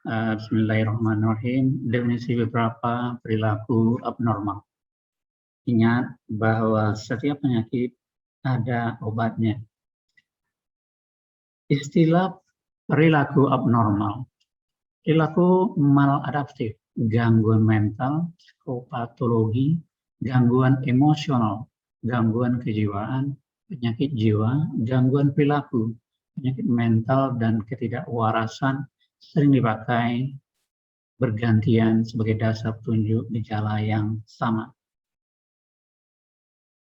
Bismillahirrahmanirrahim. Definisi beberapa perilaku abnormal. Ingat bahwa setiap penyakit ada obatnya. Istilah perilaku abnormal. Perilaku maladaptif, gangguan mental, psikopatologi, gangguan emosional, gangguan kejiwaan, penyakit jiwa, gangguan perilaku, penyakit mental, dan ketidakwarasan sering dipakai bergantian sebagai dasar petunjuk gejala yang sama.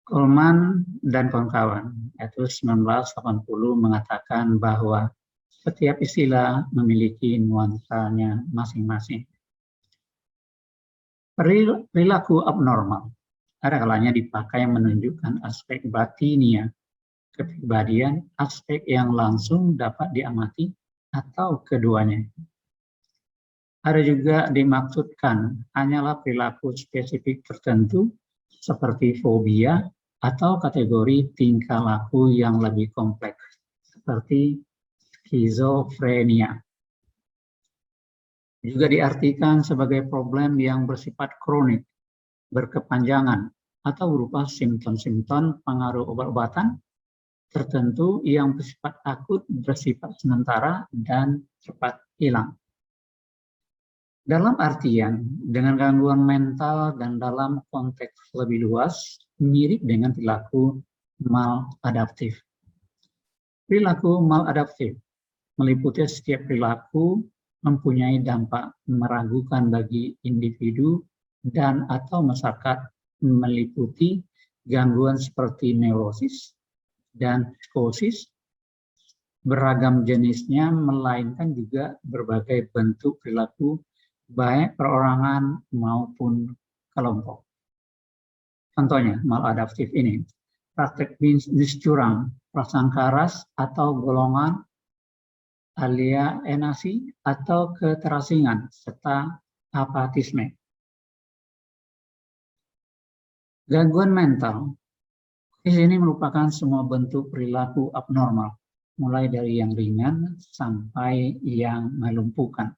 Coleman dan kawan-kawan, yaitu 1980 mengatakan bahwa setiap istilah memiliki nuansanya masing-masing. Perilaku abnormal ada kalanya dipakai menunjukkan aspek batinia, kepribadian, aspek yang langsung dapat diamati, atau keduanya. Ada juga dimaksudkan hanyalah perilaku spesifik tertentu seperti fobia atau kategori tingkah laku yang lebih kompleks seperti skizofrenia. Juga diartikan sebagai problem yang bersifat kronik, berkepanjangan, atau berupa simptom-simptom pengaruh obat-obatan tertentu yang bersifat akut, bersifat sementara, dan cepat hilang. Dalam artian, dengan gangguan mental dan dalam konteks lebih luas, mirip dengan perilaku maladaptif. Perilaku maladaptif meliputi setiap perilaku mempunyai dampak meragukan bagi individu dan atau masyarakat, meliputi gangguan seperti neurosis dan psikosis, beragam jenisnya, melainkan juga berbagai bentuk perilaku baik perorangan maupun kelompok. Contohnya, maladaptif ini, praktek bisnis curang, prasangka ras atau golongan, alienasi atau keterasingan, serta apatisme. Gangguan mental, di sini merupakan semua bentuk perilaku abnormal, mulai dari yang ringan sampai yang melumpuhkan.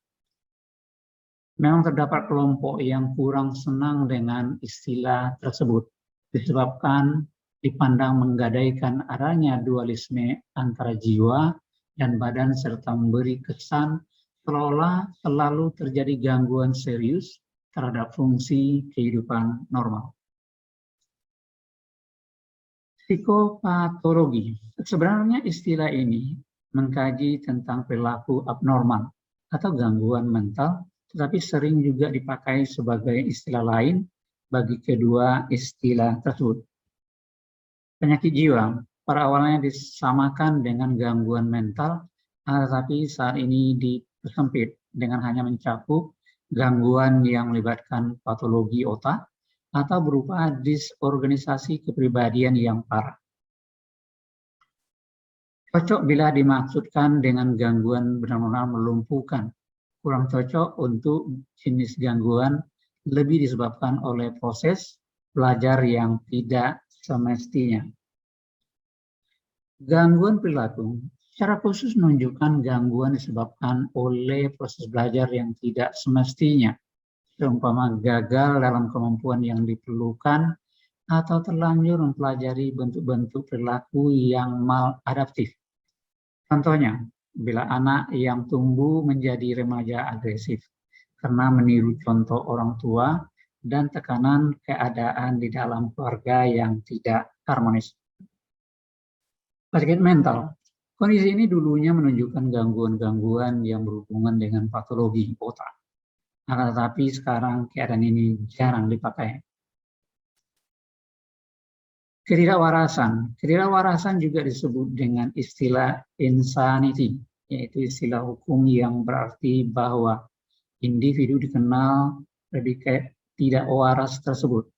Memang terdapat kelompok yang kurang senang dengan istilah tersebut, disebabkan dipandang menggadaikan adanya dualisme antara jiwa dan badan serta memberi kesan seolah selalu terjadi gangguan serius terhadap fungsi kehidupan normal. Psikopatologi, sebenarnya istilah ini mengkaji tentang perilaku abnormal atau gangguan mental, tetapi sering juga dipakai sebagai istilah lain bagi kedua istilah tersebut. Penyakit jiwa pada awalnya disamakan dengan gangguan mental, tetapi saat ini dipersempit dengan hanya mencakup gangguan yang melibatkan patologi otak atau berupa disorganisasi kepribadian yang parah. Cocok bila dimaksudkan dengan gangguan benar-benar melumpuhkan. Kurang cocok untuk jenis gangguan lebih disebabkan oleh proses belajar yang tidak semestinya. Gangguan perilaku secara khusus menunjukkan gangguan disebabkan oleh proses belajar yang tidak semestinya, seumpama gagal dalam kemampuan yang diperlukan atau terlanjur mempelajari bentuk-bentuk perilaku yang maladaptif. Contohnya, bila anak yang tumbuh menjadi remaja agresif karena meniru contoh orang tua dan tekanan keadaan di dalam keluarga yang tidak harmonis. Penyakit mental. Kondisi ini dulunya menunjukkan gangguan-gangguan yang berhubungan dengan patologi otak. Akan tetapi sekarang keadaan ini jarang dipakai. Ketidakwarasan. Ketidakwarasan juga disebut dengan istilah insanity, yaitu istilah hukum yang berarti bahwa individu dikenal predikat tidak waras tersebut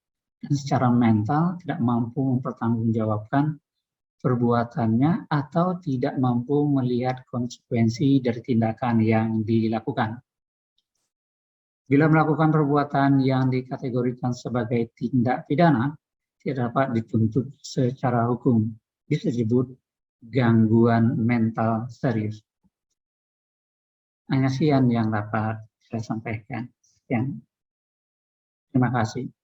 dan secara mental tidak mampu mempertanggungjawabkan perbuatannya atau tidak mampu melihat konsekuensi dari tindakan yang dilakukan. Bila melakukan perbuatan yang dikategorikan sebagai tindak pidana, tidak dapat dituntut secara hukum, bisa disebut gangguan mental serius. hanya sekian yang dapat saya sampaikan. Terima kasih.